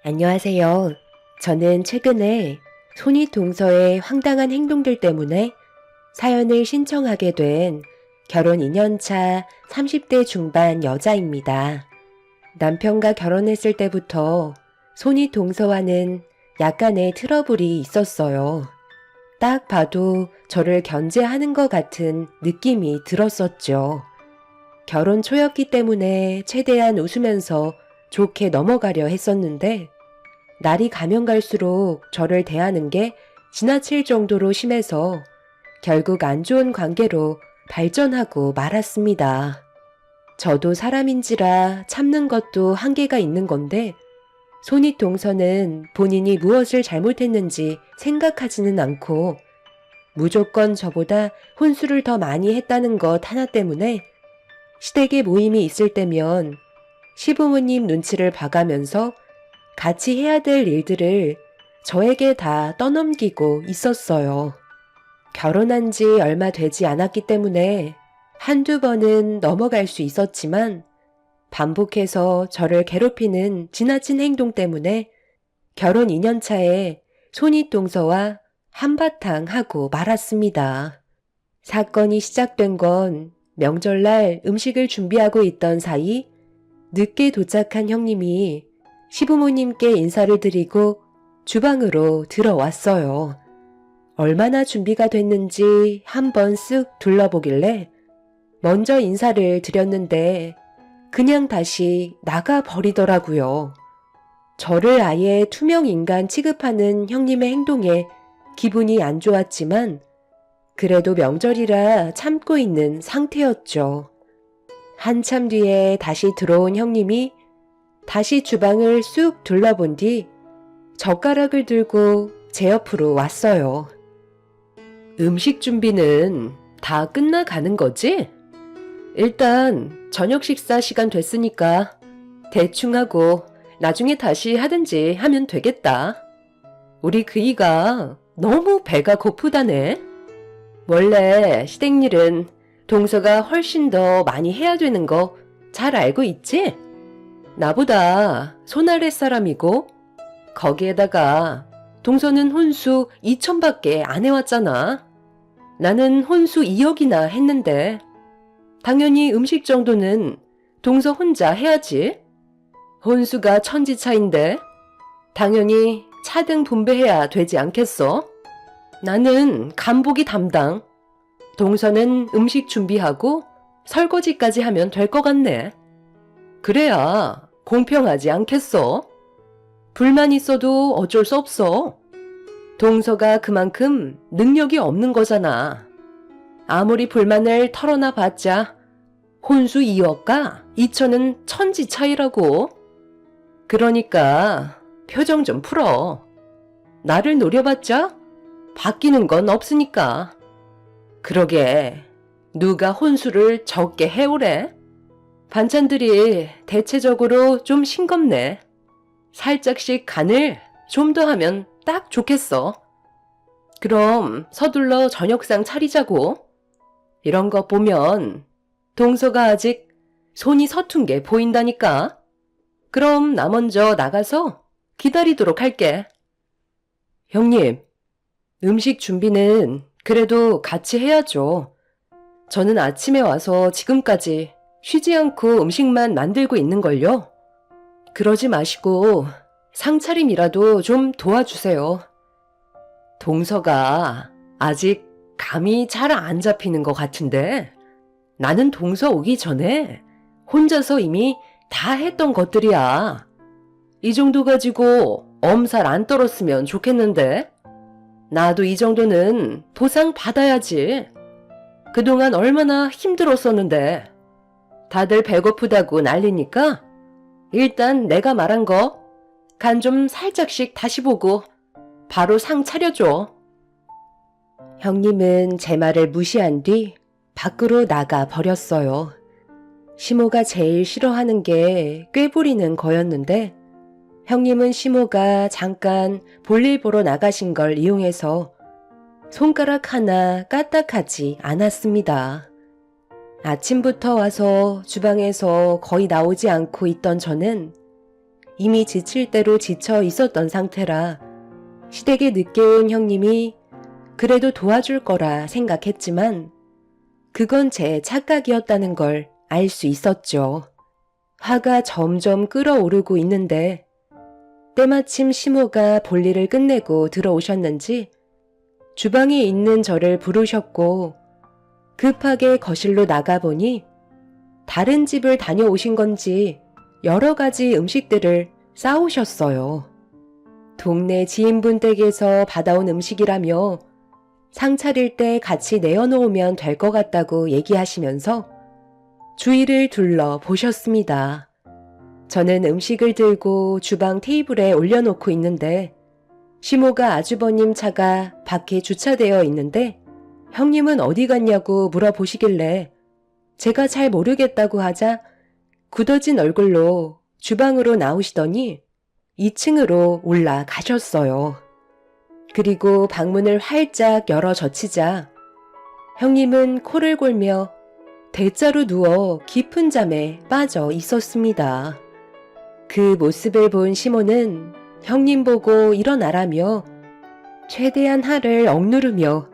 안녕하세요. 저는 최근에 손윗동서의 황당한 행동들 때문에 사연을 신청하게 된 결혼 2년차 30대 중반 여자입니다. 남편과 결혼했을 때부터 손윗동서와는 약간의 트러블이 있었어요. 딱 봐도 저를 견제하는 것 같은 느낌이 들었었죠. 결혼 초였기 때문에 최대한 웃으면서 좋게 넘어가려 했었는데 날이 가면 갈수록 저를 대하는 게 지나칠 정도로 심해서 결국 안 좋은 관계로 발전하고 말았습니다. 저도 사람인지라 참는 것도 한계가 있는 건데 손윗동서는 본인이 무엇을 잘못했는지 생각하지는 않고 무조건 저보다 혼수를 더 많이 했다는 것 하나 때문에 시댁에 모임이 있을 때면 시부모님 눈치를 봐가면서 같이 해야 될 일들을 저에게 다 떠넘기고 있었어요. 결혼한 지 얼마 되지 않았기 때문에 한두 번은 넘어갈 수 있었지만 반복해서 저를 괴롭히는 지나친 행동 때문에 결혼 2년 차에 손윗동서와 한바탕 하고 말았습니다. 사건이 시작된 건 명절날 음식을 준비하고 있던 사이 늦게 도착한 형님이 시부모님께 인사를 드리고 주방으로 들어왔어요. 얼마나 준비가 됐는지 한번 쓱 둘러보길래 먼저 인사를 드렸는데 그냥 다시 나가버리더라고요. 저를 아예 투명 인간 취급하는 형님의 행동에 기분이 안 좋았지만 그래도 명절이라 참고 있는 상태였죠. 한참 뒤에 다시 들어온 형님이 다시 주방을 쑥 둘러본 뒤 젓가락을 들고 제 옆으로 왔어요. 음식 준비는 다 끝나가는 거지? 일단 저녁 식사 시간 됐으니까 대충 하고 나중에 다시 하든지 하면 되겠다. 우리 그이가 너무 배가 고프다네. 원래 시댁일은 동서가 훨씬 더 많이 해야 되는 거 잘 알고 있지? 나보다 손 아래 사람이고 거기에다가 동서는 혼수 2천밖에 안 해왔잖아. 나는 혼수 2억이나 했는데 당연히 음식 정도는 동서 혼자 해야지. 혼수가 천지차인데 당연히 차등 분배해야 되지 않겠어? 나는 간보기 담당. 동서는 음식 준비하고 설거지까지 하면 될 것 같네. 그래야 공평하지 않겠어? 불만 있어도 어쩔 수 없어. 동서가 그만큼 능력이 없는 거잖아. 아무리 불만을 털어놔 봤자 혼수 2억과 2천은 천지 차이라고. 그러니까 표정 좀 풀어. 나를 노려봤자 바뀌는 건 없으니까. 그러게 누가 혼수를 적게 해오래? 반찬들이 대체적으로 좀 싱겁네. 살짝씩 간을 좀 더 하면 딱 좋겠어. 그럼 서둘러 저녁상 차리자고. 이런 거 보면 동서가 아직 손이 서툰 게 보인다니까. 그럼 나 먼저 나가서 기다리도록 할게. 형님, 음식 준비는 그래도 같이 해야죠. 저는 아침에 와서 지금까지 쉬지 않고 음식만 만들고 있는걸요. 그러지 마시고 상차림이라도 좀 도와주세요. 동서가 아직 감이 잘 안 잡히는 것 같은데 나는 동서 오기 전에 혼자서 이미 다 했던 것들이야. 이 정도 가지고 엄살 안 떨었으면 좋겠는데 나도 이 정도는 보상 받아야지. 그동안 얼마나 힘들었었는데 다들 배고프다고 난리니까 일단 내가 말한 거 간 좀 살짝씩 다시 보고 바로 상 차려줘. 형님은 제 말을 무시한 뒤 밖으로 나가 버렸어요. 시모가 제일 싫어하는 게 꾀부리는 거였는데 형님은 시모가 잠깐 볼일 보러 나가신 걸 이용해서 손가락 하나 까딱하지 않았습니다. 아침부터 와서 주방에서 거의 나오지 않고 있던 저는 이미 지칠 대로 지쳐 있었던 상태라 시댁에 늦게 온 형님이 그래도 도와줄 거라 생각했지만 그건 제 착각이었다는 걸 알 수 있었죠. 화가 점점 끓어오르고 있는데 때마침 시모가 볼일을 끝내고 들어오셨는지 주방에 있는 저를 부르셨고 급하게 거실로 나가보니 다른 집을 다녀오신 건지 여러 가지 음식들을 싸오셨어요. 동네 지인분 댁에서 받아온 음식이라며 상 차릴 때 같이 내어놓으면 될 것 같다고 얘기하시면서 주위를 둘러보셨습니다. 저는 음식을 들고 주방 테이블에 올려놓고 있는데 시모가 아주버님 차가 밖에 주차되어 있는데 형님은 어디 갔냐고 물어보시길래 제가 잘 모르겠다고 하자 굳어진 얼굴로 주방으로 나오시더니 2층으로 올라가셨어요. 그리고 방문을 활짝 열어 젖히자 형님은 코를 골며 대자로 누워 깊은 잠에 빠져 있었습니다. 그 모습을 본 시모는 형님 보고 일어나라며 최대한 화를 억누르며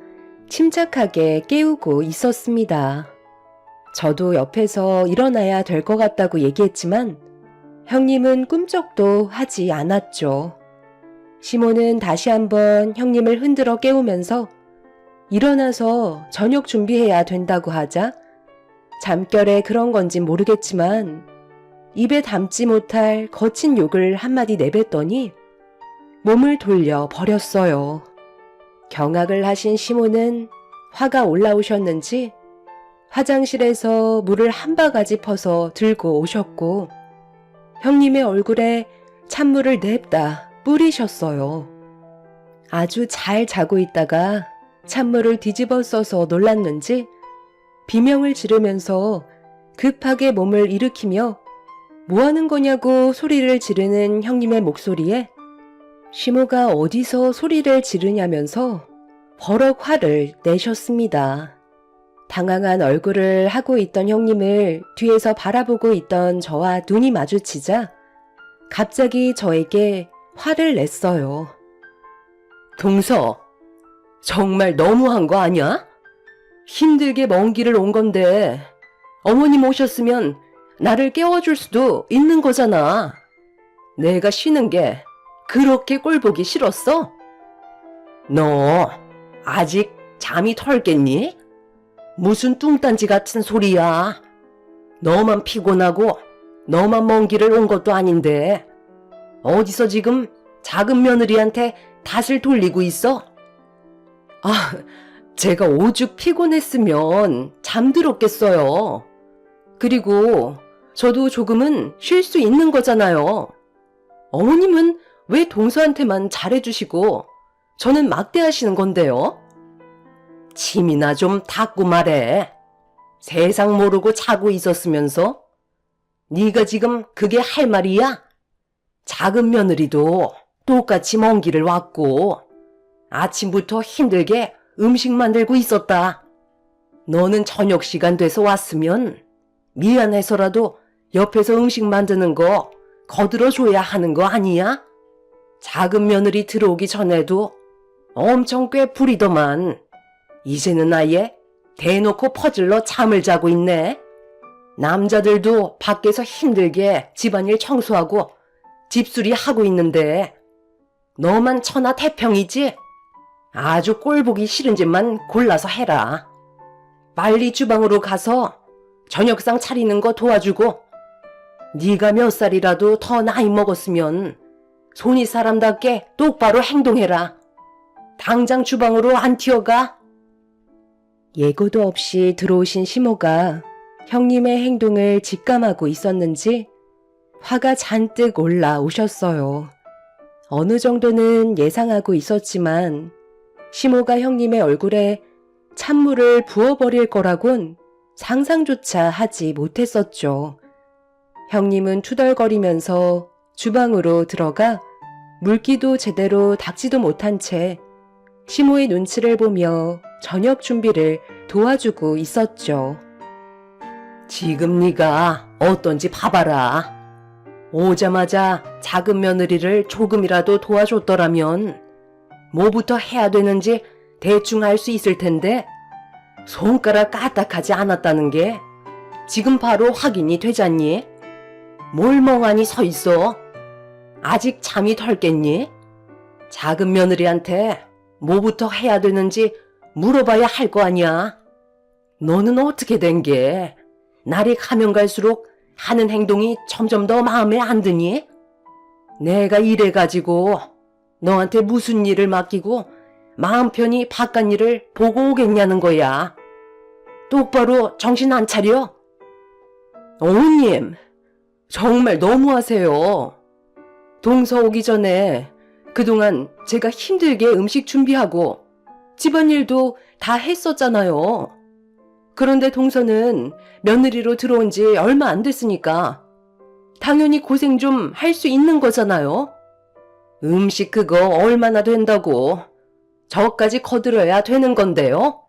침착하게 깨우고 있었습니다. 저도 옆에서 일어나야 될 것 같다고 얘기했지만 형님은 꿈쩍도 하지 않았죠. 시모는 다시 한번 형님을 흔들어 깨우면서 일어나서 저녁 준비해야 된다고 하자 잠결에 그런 건진 모르겠지만 입에 담지 못할 거친 욕을 한마디 내뱉더니 몸을 돌려 버렸어요. 경악을 하신 시모는 화가 올라오셨는지 화장실에서 물을 한 바가지 퍼서 들고 오셨고 형님의 얼굴에 찬물을 냅다 뿌리셨어요. 아주 잘 자고 있다가 찬물을 뒤집어 써서 놀랐는지 비명을 지르면서 급하게 몸을 일으키며 뭐 하는 거냐고 소리를 지르는 형님의 목소리에 시모가 어디서 소리를 지르냐면서 버럭 화를 내셨습니다. 당황한 얼굴을 하고 있던 형님을 뒤에서 바라보고 있던 저와 눈이 마주치자 갑자기 저에게 화를 냈어요. 동서, 정말 너무한 거 아니야? 힘들게 먼 길을 온 건데 어머님 오셨으면 나를 깨워줄 수도 있는 거잖아. 내가 쉬는 게 그렇게 꼴보기 싫었어? 너 아직 잠이 덜겠니? 무슨 뚱딴지 같은 소리야. 너만 피곤하고 너만 먼 길을 온 것도 아닌데 어디서 지금 작은 며느리한테 탓을 돌리고 있어? 아, 제가 오죽 피곤했으면 잠들었겠어요. 그리고 저도 조금은 쉴 수 있는 거잖아요. 어머님은 왜 동서한테만 잘해주시고 저는 막대하시는 건데요? 침이나 좀 닦고 말해. 세상 모르고 자고 있었으면서 네가 지금 그게 할 말이야? 작은 며느리도 똑같이 먼 길을 왔고 아침부터 힘들게 음식 만들고 있었다. 너는 저녁 시간 돼서 왔으면 미안해서라도 옆에서 음식 만드는 거 거들어줘야 하는 거 아니야? 작은 며느리 들어오기 전에도 엄청 꽤 부리더만 이제는 아예 대놓고 퍼질러 잠을 자고 있네. 남자들도 밖에서 힘들게 집안일 청소하고 집수리 하고 있는데 너만 천하태평이지? 아주 꼴보기 싫은 짓만 골라서 해라. 빨리 주방으로 가서 저녁상 차리는 거 도와주고 네가 몇 살이라도 더 나이 먹었으면 손이 사람답게 똑바로 행동해라. 당장 주방으로 안 튀어가? 예고도 없이 들어오신 시모가 형님의 행동을 직감하고 있었는지 화가 잔뜩 올라오셨어요. 어느 정도는 예상하고 있었지만 시모가 형님의 얼굴에 찬물을 부어버릴 거라곤 상상조차 하지 못했었죠. 형님은 투덜거리면서 주방으로 들어가 물기도 제대로 닦지도 못한 채 시모의 눈치를 보며 저녁 준비를 도와주고 있었죠. 지금 네가 어떤지 봐봐라. 오자마자 작은 며느리를 조금이라도 도와줬더라면 뭐부터 해야 되는지 대충 알 수 있을 텐데 손가락 까딱하지 않았다는 게 지금 바로 확인이 되잖니? 뭘 멍하니 서 있어? 아직 잠이 덜겠니? 작은 며느리한테 뭐부터 해야 되는지 물어봐야 할 거 아니야. 너는 어떻게 된 게 날이 가면 갈수록 하는 행동이 점점 더 마음에 안 드니? 내가 이래가지고 너한테 무슨 일을 맡기고 마음 편히 바깥 일을 보고 오겠냐는 거야. 똑바로 정신 안 차려? 어머님, 정말 너무하세요. 동서 오기 전에 그동안 제가 힘들게 음식 준비하고 집안일도 다 했었잖아요. 그런데 동서는 며느리로 들어온 지 얼마 안 됐으니까 당연히 고생 좀 할 수 있는 거잖아요. 음식 그거 얼마나 된다고 저까지 거들어야 되는 건데요.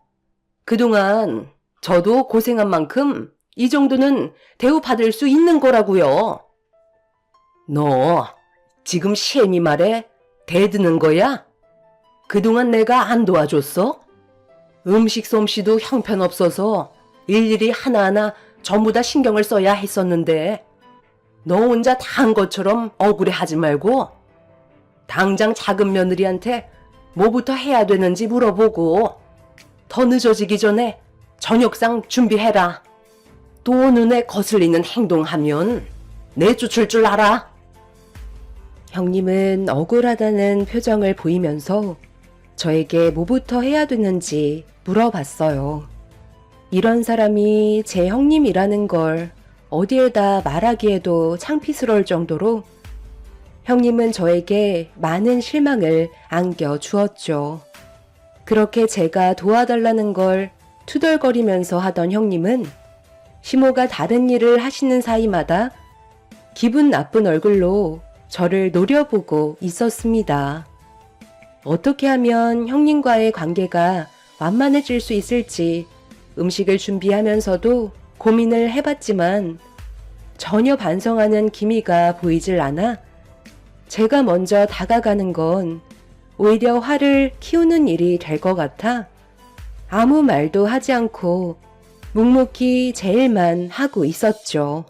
그동안 저도 고생한 만큼 이 정도는 대우받을 수 있는 거라고요. 너 지금 시애미 말에 대드는 거야? 그동안 내가 안 도와줬어? 음식 솜씨도 형편없어서 일일이 하나하나 전부 다 신경을 써야 했었는데 너 혼자 다 한 것처럼 억울해하지 말고 당장 작은 며느리한테 뭐부터 해야 되는지 물어보고 더 늦어지기 전에 저녁상 준비해라. 또 눈에 거슬리는 행동하면 내쫓을 줄 알아. 형님은 억울하다는 표정을 보이면서 저에게 뭐부터 해야 되는지 물어봤어요. 이런 사람이 제 형님이라는 걸 어디에다 말하기에도 창피스러울 정도로 형님은 저에게 많은 실망을 안겨주었죠. 그렇게 제가 도와달라는 걸 투덜거리면서 하던 형님은 시모가 다른 일을 하시는 사이마다 기분 나쁜 얼굴로 저를 노려보고 있었습니다. 어떻게 하면 형님과의 관계가 완만해질 수 있을지 음식을 준비하면서도 고민을 해봤지만 전혀 반성하는 기미가 보이질 않아 제가 먼저 다가가는 건 오히려 화를 키우는 일이 될 것 같아 아무 말도 하지 않고 묵묵히 제 일만 하고 있었죠.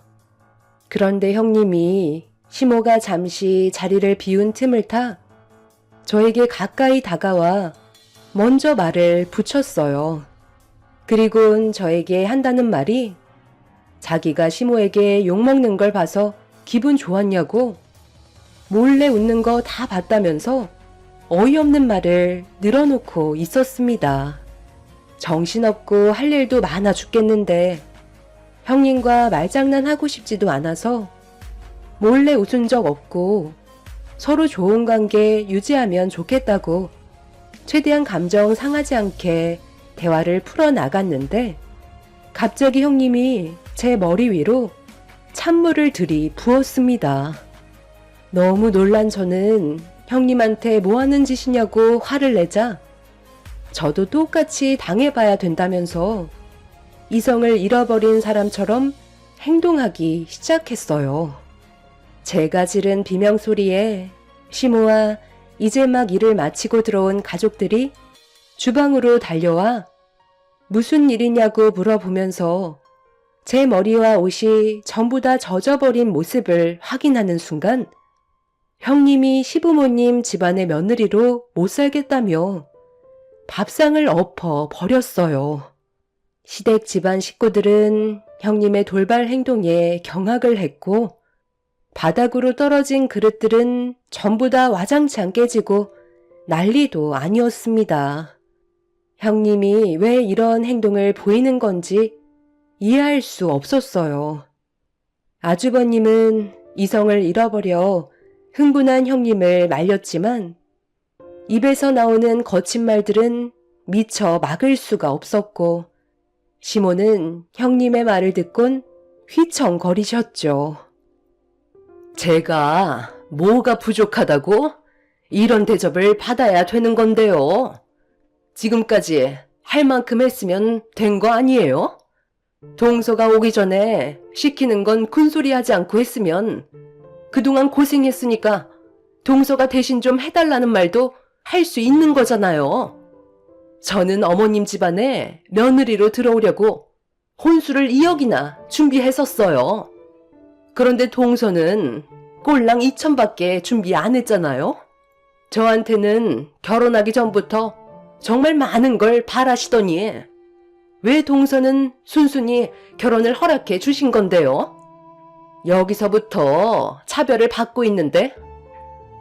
그런데 형님이 시모가 잠시 자리를 비운 틈을 타 저에게 가까이 다가와 먼저 말을 붙였어요. 그리곤 저에게 한다는 말이 자기가 시모에게 욕먹는 걸 봐서 기분 좋았냐고 몰래 웃는 거 다 봤다면서 어이없는 말을 늘어놓고 있었습니다. 정신없고 할 일도 많아 죽겠는데 형님과 말장난하고 싶지도 않아서 몰래 웃은 적 없고 서로 좋은 관계 유지하면 좋겠다고 최대한 감정 상하지 않게 대화를 풀어나갔는데 갑자기 형님이 제 머리 위로 찬물을 들이부었습니다. 너무 놀란 저는 형님한테 뭐 하는 짓이냐고 화를 내자 저도 똑같이 당해봐야 된다면서 이성을 잃어버린 사람처럼 행동하기 시작했어요. 제가 지른 비명소리에 시모와 이제 막 일을 마치고 들어온 가족들이 주방으로 달려와 무슨 일이냐고 물어보면서 제 머리와 옷이 전부 다 젖어버린 모습을 확인하는 순간 형님이 시부모님 집안의 며느리로 못 살겠다며 밥상을 엎어 버렸어요. 시댁 집안 식구들은 형님의 돌발 행동에 경악을 했고 바닥으로 떨어진 그릇들은 전부 다 와장창 깨지고 난리도 아니었습니다. 형님이 왜 이런 행동을 보이는 건지 이해할 수 없었어요. 아주버님은 이성을 잃어버려 흥분한 형님을 말렸지만 입에서 나오는 거친 말들은 미처 막을 수가 없었고 시모는 형님의 말을 듣곤 휘청거리셨죠. 제가 뭐가 부족하다고 이런 대접을 받아야 되는 건데요. 지금까지 할 만큼 했으면 된 거 아니에요? 동서가 오기 전에 시키는 건 큰소리 하지 않고 했으면 그동안 고생했으니까 동서가 대신 좀 해달라는 말도 할 수 있는 거잖아요. 저는 어머님 집안에 며느리로 들어오려고 혼수를 2억이나 준비했었어요. 그런데 동서는 꼴랑 2천밖에 준비 안 했잖아요. 저한테는 결혼하기 전부터 정말 많은 걸 바라시더니 왜 동서는 순순히 결혼을 허락해 주신 건데요? 여기서부터 차별을 받고 있는데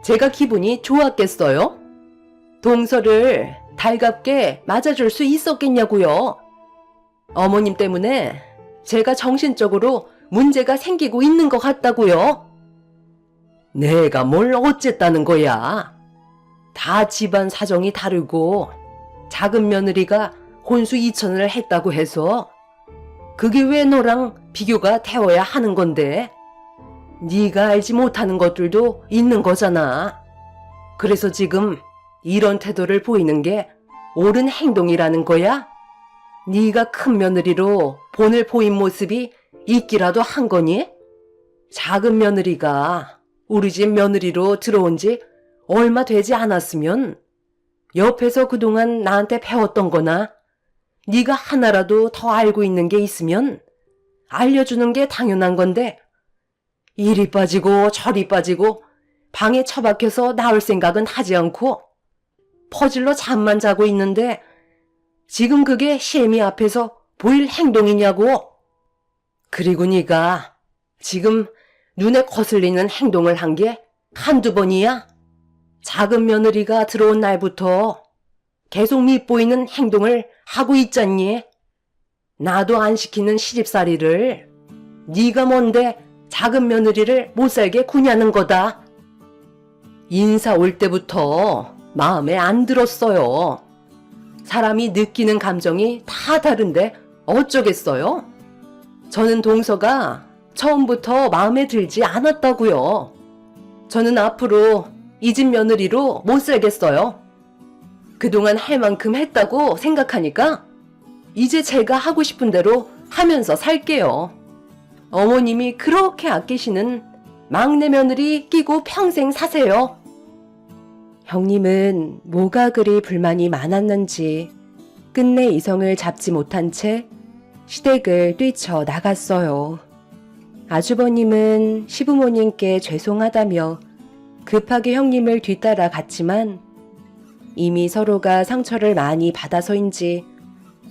제가 기분이 좋았겠어요? 동서를 달갑게 맞아줄 수 있었겠냐고요. 어머님 때문에 제가 정신적으로 문제가 생기고 있는 것 같다고요. 내가 뭘 어쨌다는 거야. 다 집안 사정이 다르고 작은 며느리가 혼수 2천을 했다고 해서 그게 왜 너랑 비교가 되어야 하는 건데? 네가 알지 못하는 것들도 있는 거잖아. 그래서 지금 이런 태도를 보이는 게 옳은 행동이라는 거야? 네가 큰 며느리로 본을 보인 모습이 있기라도 한 거니? 작은 며느리가 우리 집 며느리로 들어온 지 얼마 되지 않았으면 옆에서 그동안 나한테 배웠던 거나 네가 하나라도 더 알고 있는 게 있으면 알려주는 게 당연한 건데 이리 빠지고 저리 빠지고 방에 처박혀서 나올 생각은 하지 않고 퍼질러 잠만 자고 있는데 지금 그게 실미 앞에서 보일 행동이냐고. 그리고 네가 지금 눈에 거슬리는 행동을 한 게 한두 번이야? 작은 며느리가 들어온 날부터 계속 밉보이는 행동을 하고 있잖니. 나도 안 시키는 시집살이를 네가 뭔데 작은 며느리를 못 살게 구냐는 거다. 인사 올 때부터 마음에 안 들었어요. 사람이 느끼는 감정이 다 다른데 어쩌겠어요? 저는 동서가 처음부터 마음에 들지 않았다고요. 저는 앞으로 이 집 며느리로 못 살겠어요. 그동안 할 만큼 했다고 생각하니까 이제 제가 하고 싶은 대로 하면서 살게요. 어머님이 그렇게 아끼시는 막내 며느리 끼고 평생 사세요. 형님은 뭐가 그리 불만이 많았는지 끝내 이성을 잡지 못한 채 시댁을 뛰쳐 나갔어요. 아주버님은 시부모님께 죄송하다며 급하게 형님을 뒤따라 갔지만 이미 서로가 상처를 많이 받아서인지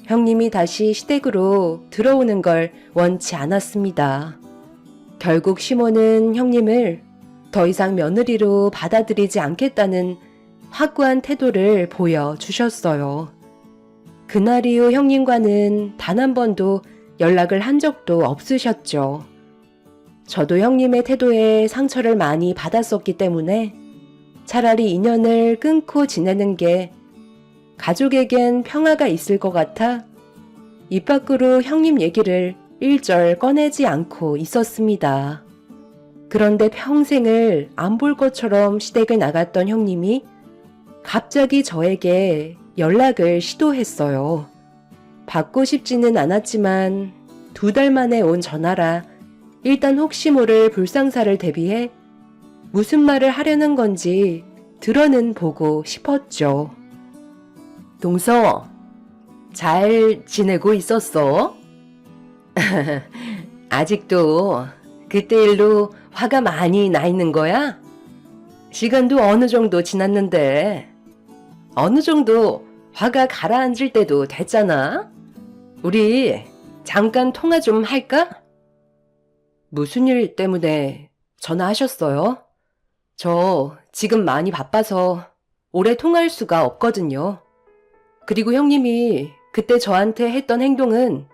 형님이 다시 시댁으로 들어오는 걸 원치 않았습니다. 결국 시모는 형님을 더 이상 며느리로 받아들이지 않겠다는 확고한 태도를 보여주셨어요. 그날 이후 형님과는 단 한 번도 연락을 한 적도 없으셨죠. 저도 형님의 태도에 상처를 많이 받았었기 때문에 차라리 인연을 끊고 지내는 게 가족에겐 평화가 있을 것 같아 입 밖으로 형님 얘기를 일절 꺼내지 않고 있었습니다. 그런데 평생을 안 볼 것처럼 시댁을 나갔던 형님이 갑자기 저에게 연락을 시도했어요. 받고 싶지는 않았지만 2달 만에 온 전화라 일단 혹시 모를 불상사를 대비해 무슨 말을 하려는 건지 들어는 보고 싶었죠. 동서, 잘 지내고 있었어? 아직도 그때 일로 화가 많이 나 있는 거야? 시간도 어느 정도 지났는데 어느 정도 화가 가라앉을 때도 됐잖아? 우리 잠깐 통화 좀 할까? 무슨 일 때문에 전화하셨어요? 저 지금 많이 바빠서 오래 통화할 수가 없거든요. 그리고 형님이 그때 저한테 했던 행동은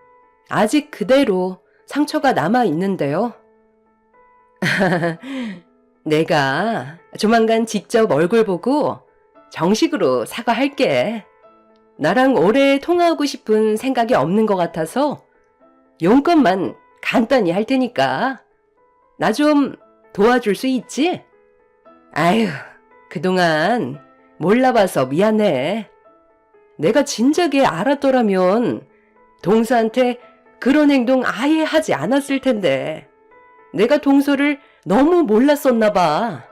아직 그대로 상처가 남아 있는데요. 내가 조만간 직접 얼굴 보고 정식으로 사과할게. 나랑 오래 통화하고 싶은 생각이 없는 것 같아서 용건만 간단히 할 테니까 나 좀 도와줄 수 있지? 아휴, 그동안 몰라봐서 미안해. 내가 진작에 알았더라면 동서한테 그런 행동 아예 하지 않았을 텐데 내가 동서를 너무 몰랐었나 봐.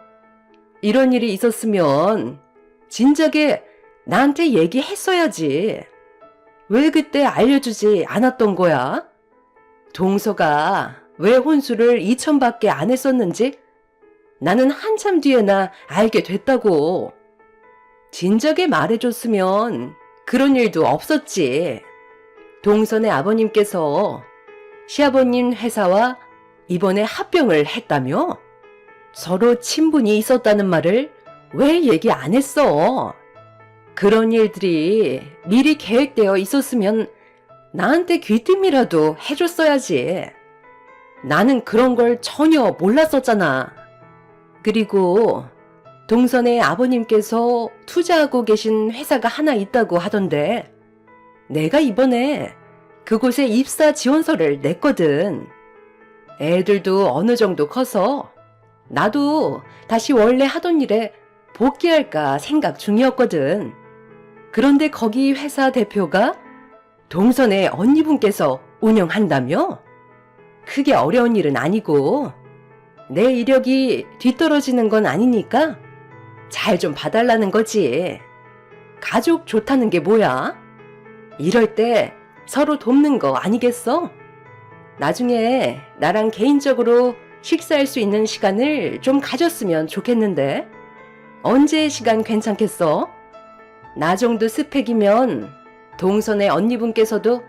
이런 일이 있었으면 진작에 나한테 얘기했어야지. 왜 그때 알려주지 않았던 거야? 동서가 왜 혼수를 2천밖에 안 했었는지 나는 한참 뒤에나 알게 됐다고. 진작에 말해줬으면 그런 일도 없었지. 동선의 아버님께서 시아버님 회사와 이번에 합병을 했다며? 서로 친분이 있었다는 말을 왜 얘기 안 했어? 그런 일들이 미리 계획되어 있었으면 나한테 귀띔이라도 해줬어야지. 나는 그런 걸 전혀 몰랐었잖아. 그리고 동선의 아버님께서 투자하고 계신 회사가 하나 있다고 하던데 내가 이번에 그곳에 입사 지원서를 냈거든. 애들도 어느 정도 커서 나도 다시 원래 하던 일에 복귀할까 생각 중이었거든. 그런데 거기 회사 대표가 동선의 언니분께서 운영한다며? 크게 어려운 일은 아니고 내 이력이 뒤떨어지는 건 아니니까 잘 좀 봐달라는 거지. 가족 좋다는 게 뭐야? 이럴 때 서로 돕는 거 아니겠어? 나중에 나랑 개인적으로 식사할 수 있는 시간을 좀 가졌으면 좋겠는데 언제 시간 괜찮겠어? 나 정도 스펙이면 동선의 언니분께서도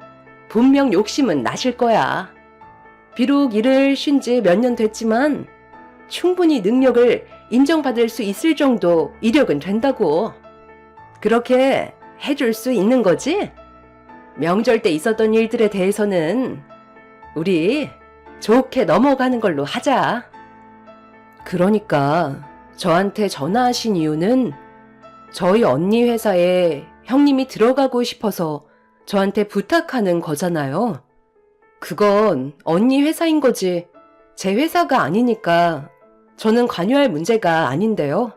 분명 욕심은 나실 거야. 비록 일을 쉰 지 몇 년 됐지만 충분히 능력을 인정받을 수 있을 정도 이력은 된다고. 그렇게 해줄 수 있는 거지? 명절 때 있었던 일들에 대해서는 우리 좋게 넘어가는 걸로 하자. 그러니까 저한테 전화하신 이유는 저희 언니 회사에 형님이 들어가고 싶어서 저한테 부탁하는 거잖아요. 그건 언니 회사인 거지 제 회사가 아니니까 저는 관여할 문제가 아닌데요.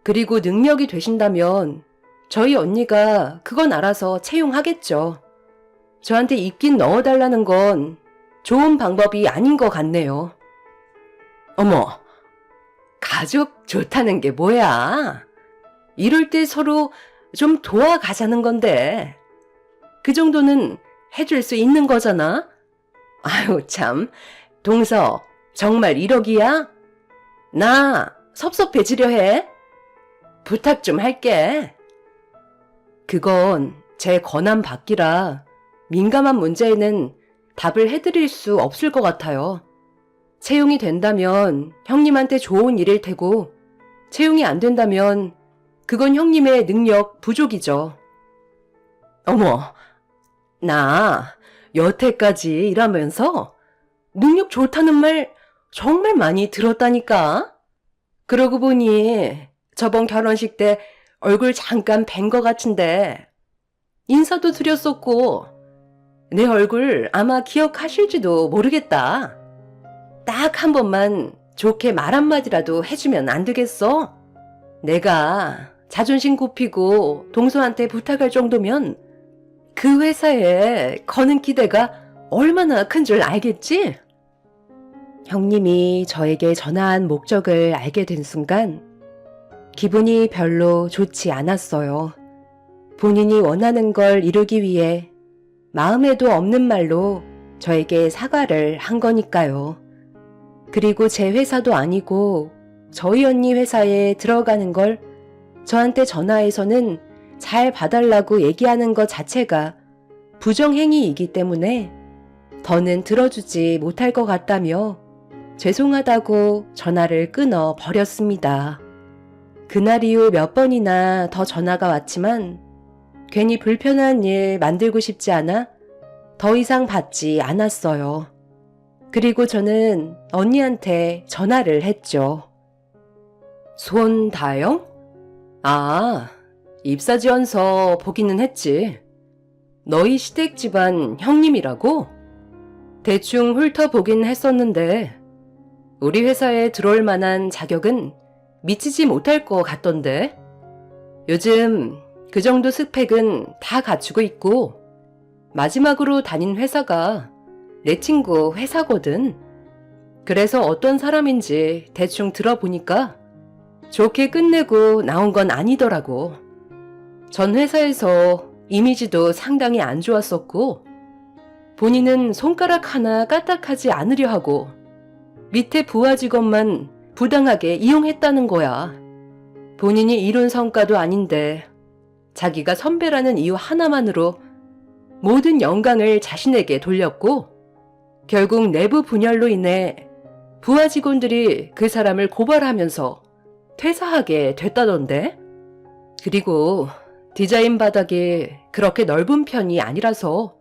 그리고 능력이 되신다면 저희 언니가 그건 알아서 채용하겠죠. 저한테 입긴 넣어달라는 건 좋은 방법이 아닌 것 같네요. 어머, 가족 좋다는 게 뭐야? 이럴 때 서로 좀 도와가자는 건데 그 정도는 해줄 수 있는 거잖아? 아유 참, 동서 정말 1억이야? 나 섭섭해지려 해? 부탁 좀 할게. 그건 제 권한 밖이라 민감한 문제에는 답을 해드릴 수 없을 것 같아요. 채용이 된다면 형님한테 좋은 일일 테고 채용이 안 된다면 그건 형님의 능력 부족이죠. 어머, 나 여태까지 일하면서 능력 좋다는 말 정말 많이 들었다니까. 그러고 보니 저번 결혼식 때 얼굴 잠깐 뵌 것 같은데 인사도 드렸었고 내 얼굴 아마 기억하실지도 모르겠다. 딱 한 번만 좋게 말 한마디라도 해주면 안 되겠어? 내가 자존심 굽히고 동서한테 부탁할 정도면 그 회사에 거는 기대가 얼마나 큰 줄 알겠지? 형님이 저에게 전화한 목적을 알게 된 순간 기분이 별로 좋지 않았어요. 본인이 원하는 걸 이루기 위해 마음에도 없는 말로 저에게 사과를 한 거니까요. 그리고 제 회사도 아니고 저희 언니 회사에 들어가는 걸 저한테 전화해서는 잘 봐달라고 얘기하는 것 자체가 부정행위이기 때문에 더는 들어주지 못할 것 같다며 죄송하다고 전화를 끊어 버렸습니다. 그날 이후 몇 번이나 더 전화가 왔지만 괜히 불편한 일 만들고 싶지 않아 더 이상 받지 않았어요. 그리고 저는 언니한테 전화를 했죠. 손다영? 아, 입사지원서 보기는 했지. 너희 시댁 집안 형님이라고? 대충 훑어보긴 했었는데 우리 회사에 들어올 만한 자격은 미치지 못할 것 같던데. 요즘 그 정도 스펙은 다 갖추고 있고 마지막으로 다닌 회사가 내 친구 회사거든. 그래서 어떤 사람인지 대충 들어보니까 좋게 끝내고 나온 건 아니더라고. 전 회사에서 이미지도 상당히 안 좋았었고, 본인은 손가락 하나 까딱하지 않으려 하고 밑에 부하 직원만 부당하게 이용했다는 거야. 본인이 이룬 성과도 아닌데 자기가 선배라는 이유 하나만으로 모든 영광을 자신에게 돌렸고, 결국 내부 분열로 인해 부하 직원들이 그 사람을 고발하면서 퇴사하게 됐다던데. 그리고 디자인 바닥이 그렇게 넓은 편이 아니라서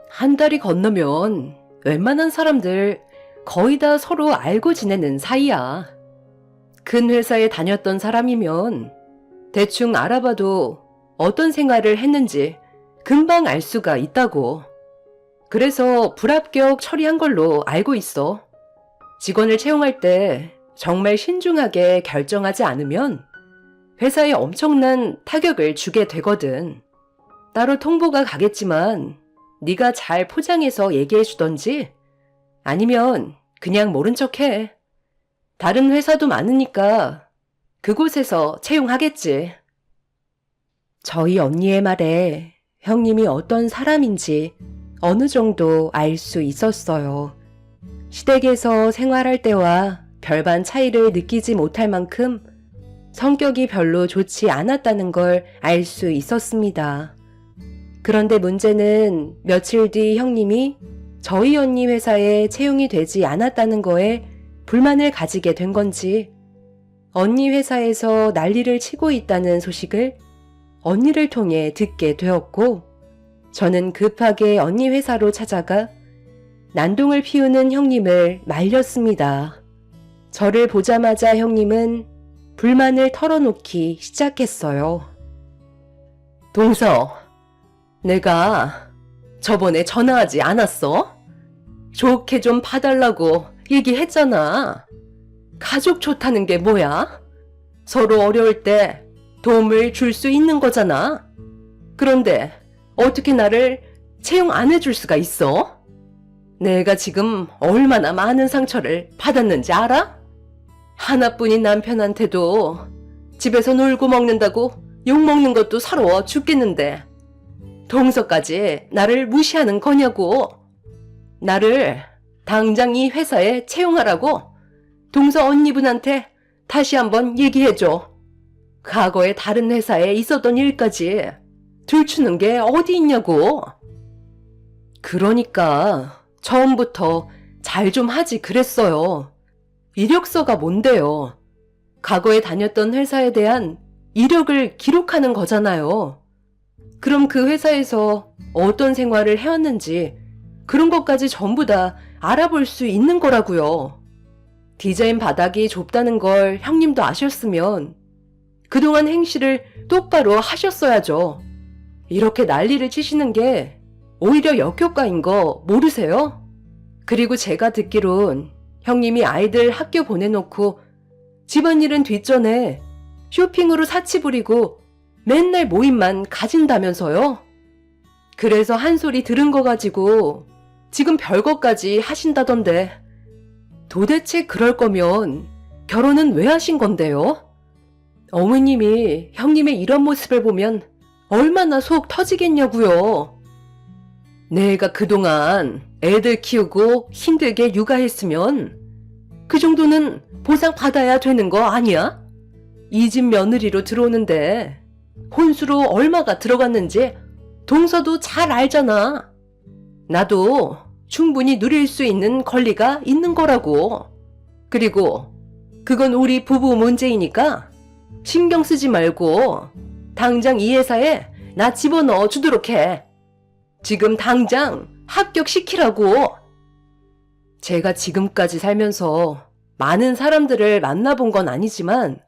한 달이 건너면 웬만한 사람들 거의 다 서로 알고 지내는 사이야. 큰 회사에 다녔던 사람이면 대충 알아봐도 어떤 생활을 했는지 금방 알 수가 있다고. 그래서 불합격 처리한 걸로 알고 있어. 직원을 채용할 때 정말 신중하게 결정하지 않으면 회사에 엄청난 타격을 주게 되거든. 따로 통보가 가겠지만 네가 잘 포장해서 얘기해 주던지 아니면 그냥 모른 척해. 다른 회사도 많으니까 그곳에서 채용하겠지. 저희 언니의 말에 형님이 어떤 사람인지 어느 정도 알 수 있었어요. 시댁에서 생활할 때와 별반 차이를 느끼지 못할 만큼 성격이 별로 좋지 않았다는 걸 알 수 있었습니다. 그런데 문제는 며칠 뒤 형님이 저희 언니 회사에 채용이 되지 않았다는 거에 불만을 가지게 된 건지 언니 회사에서 난리를 치고 있다는 소식을 언니를 통해 듣게 되었고, 저는 급하게 언니 회사로 찾아가 난동을 피우는 형님을 말렸습니다. 저를 보자마자 형님은 불만을 털어놓기 시작했어요. 동서, 내가 저번에 전화하지 않았어? 좋게 좀 봐달라고 얘기했잖아. 가족 좋다는 게 뭐야? 서로 어려울 때 도움을 줄 수 있는 거잖아. 그런데 어떻게 나를 채용 안 해줄 수가 있어? 내가 지금 얼마나 많은 상처를 받았는지 알아? 하나뿐인 남편한테도 집에서 놀고 먹는다고 욕먹는 것도 서러워 죽겠는데 동서까지 나를 무시하는 거냐고. 나를 당장 이 회사에 채용하라고 동서 언니분한테 다시 한번 얘기해줘. 과거에 다른 회사에 있었던 일까지 들추는 게 어디 있냐고. 그러니까 처음부터 잘 좀 하지 그랬어요. 이력서가 뭔데요? 과거에 다녔던 회사에 대한 이력을 기록하는 거잖아요. 그럼 그 회사에서 어떤 생활을 해왔는지 그런 것까지 전부 다 알아볼 수 있는 거라고요. 디자인 바닥이 좁다는 걸 형님도 아셨으면 그동안 행실을 똑바로 하셨어야죠. 이렇게 난리를 치시는 게 오히려 역효과인 거 모르세요? 그리고 제가 듣기론 형님이 아이들 학교 보내놓고 집안일은 뒷전에 쇼핑으로 사치 부리고 맨날 모임만 가진다면서요? 그래서 한 소리 들은 거 가지고 지금 별거까지 하신다던데 도대체 그럴 거면 결혼은 왜 하신 건데요? 어머님이 형님의 이런 모습을 보면 얼마나 속 터지겠냐고요. 내가 그동안 애들 키우고 힘들게 육아했으면 그 정도는 보상 받아야 되는 거 아니야? 이 집 며느리로 들어오는데 혼수로 얼마가 들어갔는지 동서도 잘 알잖아. 나도 충분히 누릴 수 있는 권리가 있는 거라고. 그리고 그건 우리 부부 문제이니까 신경 쓰지 말고 당장 이 회사에 나 집어넣어 주도록 해. 지금 당장 합격시키라고. 제가 지금까지 살면서 많은 사람들을 만나본 건 아니지만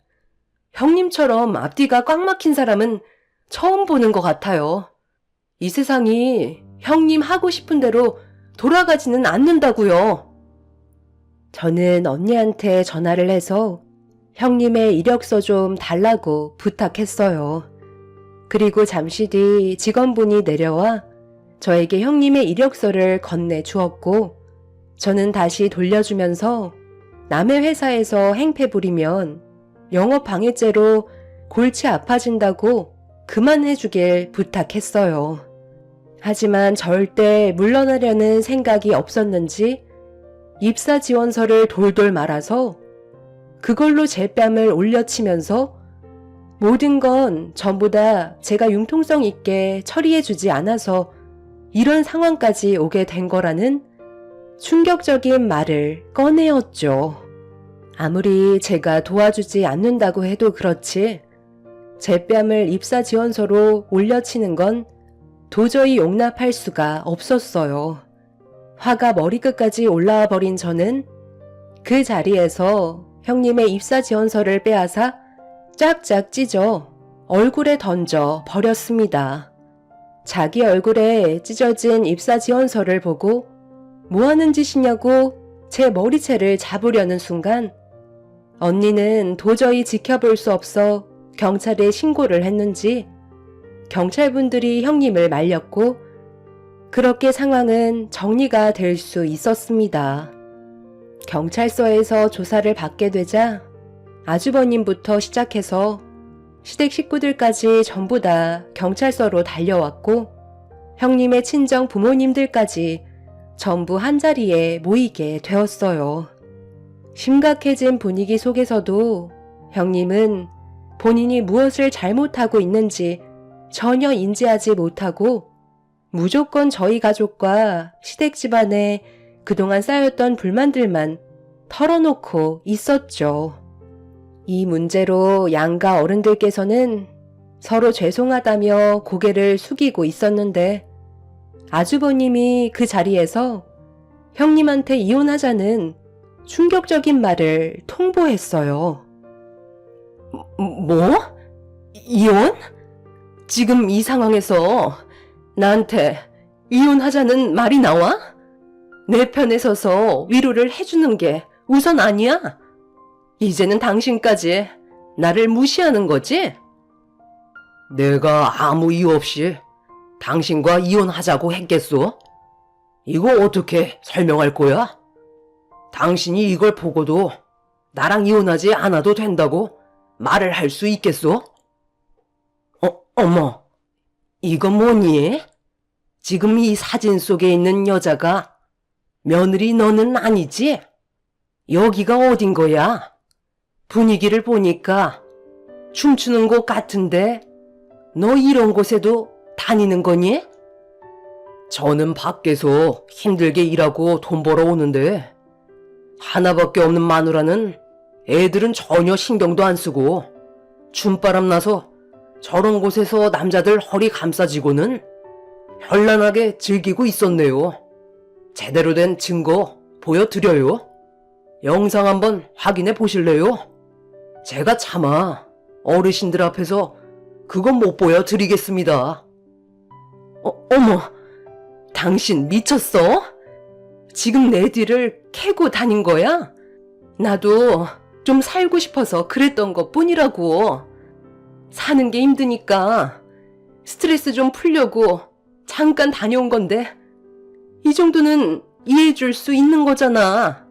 형님처럼 앞뒤가 꽉 막힌 사람은 처음 보는 것 같아요. 이 세상이 형님 하고 싶은 대로 돌아가지는 않는다고요. 저는 언니한테 전화를 해서 형님의 이력서 좀 달라고 부탁했어요. 그리고 잠시 뒤 직원분이 내려와 저에게 형님의 이력서를 건네주었고 저는 다시 돌려주면서 남의 회사에서 행패 부리면 영업 방해죄로 골치 아파진다고 그만해주길 부탁했어요. 하지만 절대 물러나려는 생각이 없었는지 입사 지원서를 돌돌 말아서 그걸로 제 뺨을 올려치면서 모든 건 전부 다 제가 융통성 있게 처리해주지 않아서 이런 상황까지 오게 된 거라는 충격적인 말을 꺼내었죠. 아무리 제가 도와주지 않는다고 해도 그렇지 제 뺨을 입사 지원서로 올려치는 건 도저히 용납할 수가 없었어요. 화가 머리끝까지 올라와 버린 저는 그 자리에서 형님의 입사 지원서를 빼앗아 쫙쫙 찢어 얼굴에 던져 버렸습니다. 자기 얼굴에 찢어진 입사 지원서를 보고 뭐 하는 짓이냐고 제 머리채를 잡으려는 순간 언니는 도저히 지켜볼 수 없어 경찰에 신고를 했는지 경찰분들이 형님을 말렸고 그렇게 상황은 정리가 될 수 있었습니다. 경찰서에서 조사를 받게 되자 아주버님부터 시작해서 시댁 식구들까지 전부 다 경찰서로 달려왔고 형님의 친정 부모님들까지 전부 한자리에 모이게 되었어요. 심각해진 분위기 속에서도 형님은 본인이 무엇을 잘못하고 있는지 전혀 인지하지 못하고 무조건 저희 가족과 시댁 집안에 그동안 쌓였던 불만들만 털어놓고 있었죠. 이 문제로 양가 어른들께서는 서로 죄송하다며 고개를 숙이고 있었는데 아주버님이 그 자리에서 형님한테 이혼하자는 충격적인 말을 통보했어요. 뭐? 이혼? 지금 이 상황에서 나한테 이혼하자는 말이 나와? 내 편에 서서 위로를 해주는 게 우선 아니야? 이제는 당신까지 나를 무시하는 거지? 내가 아무 이유 없이 당신과 이혼하자고 했겠소? 이거 어떻게 설명할 거야? 당신이 이걸 보고도 나랑 이혼하지 않아도 된다고 말을 할 수 있겠소? 어머, 이거 뭐니? 지금 이 사진 속에 있는 여자가 며느리 너는 아니지? 여기가 어딘 거야? 분위기를 보니까 춤추는 곳 같은데 너 이런 곳에도 다니는 거니? 저는 밖에서 힘들게 일하고 돈 벌어 오는데 하나밖에 없는 마누라는 애들은 전혀 신경도 안 쓰고 춤바람 나서 저런 곳에서 남자들 허리 감싸지고는 현란하게 즐기고 있었네요. 제대로 된 증거 보여드려요. 영상 한번 확인해 보실래요? 제가 차마 어르신들 앞에서 그건 못 보여드리겠습니다. 어머, 당신 미쳤어? 지금 내 뒤를 캐고 다닌 거야? 나도 좀 살고 싶어서 그랬던 것 뿐이라고. 사는 게 힘드니까 스트레스 좀 풀려고 잠깐 다녀온 건데 이 정도는 이해해 줄 수 있는 거잖아.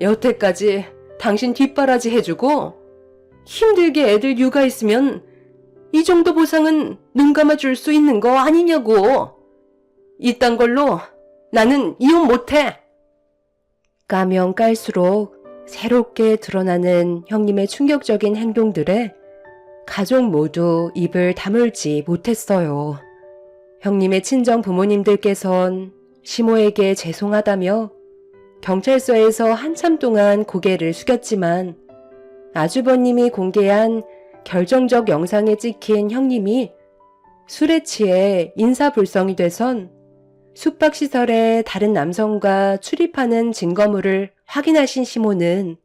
여태까지 당신 뒷바라지 해주고 힘들게 애들 육아했으면 이 정도 보상은 눈 감아줄 수 있는 거 아니냐고. 이딴 걸로 나는 이혼 못해. 까면 깔수록 새롭게 드러나는 형님의 충격적인 행동들에 가족 모두 입을 다물지 못했어요. 형님의 친정 부모님들께선 시모에게 죄송하다며 경찰서에서 한참 동안 고개를 숙였지만 아주버님이 공개한 결정적 영상에 찍힌 형님이 술에 취해 인사불성이 돼선 숙박시설에 다른 남성과 출입하는 증거물을 확인하신 시모는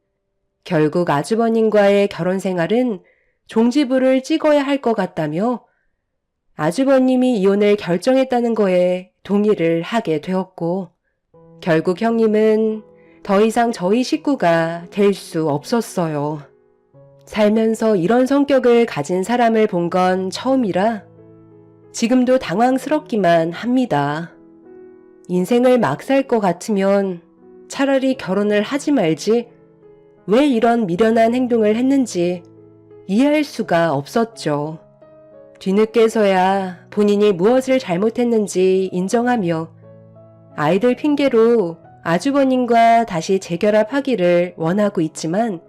결국 아주버님과의 결혼 생활은 종지부를 찍어야 할 것 같다며 아주버님이 이혼을 결정했다는 거에 동의를 하게 되었고 결국 형님은 더 이상 저희 식구가 될 수 없었어요. 살면서 이런 성격을 가진 사람을 본 건 처음이라 지금도 당황스럽기만 합니다. 인생을 막 살 것 같으면 차라리 결혼을 하지 말지 왜 이런 미련한 행동을 했는지 이해할 수가 없었죠. 뒤늦게서야 본인이 무엇을 잘못했는지 인정하며 아이들 핑계로 아주버님과 다시 재결합하기를 원하고 있지만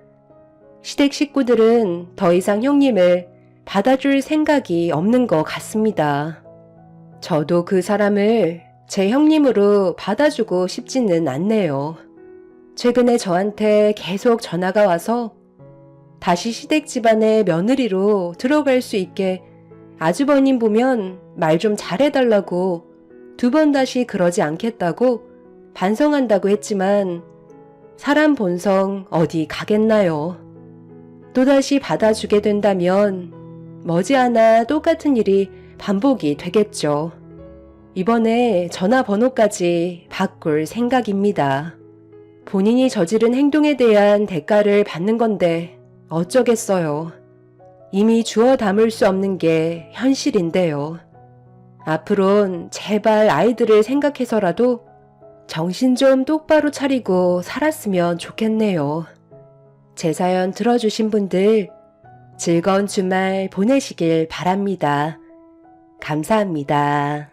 시댁 식구들은 더 이상 형님을 받아줄 생각이 없는 것 같습니다. 저도 그 사람을 제 형님으로 받아주고 싶지는 않네요. 최근에 저한테 계속 전화가 와서 다시 시댁 집안의 며느리로 들어갈 수 있게 아주버님 보면 말 좀 잘해달라고 2번 다시 그러지 않겠다고 반성한다고 했지만 사람 본성 어디 가겠나요? 또다시 받아주게 된다면 머지않아 똑같은 일이 반복이 되겠죠. 이번에 전화번호까지 바꿀 생각입니다. 본인이 저지른 행동에 대한 대가를 받는 건데 어쩌겠어요. 이미 주워 담을 수 없는 게 현실인데요. 앞으론 제발 아이들을 생각해서라도 정신 좀 똑바로 차리고 살았으면 좋겠네요. 제 사연 들어주신 분들 즐거운 주말 보내시길 바랍니다. 감사합니다.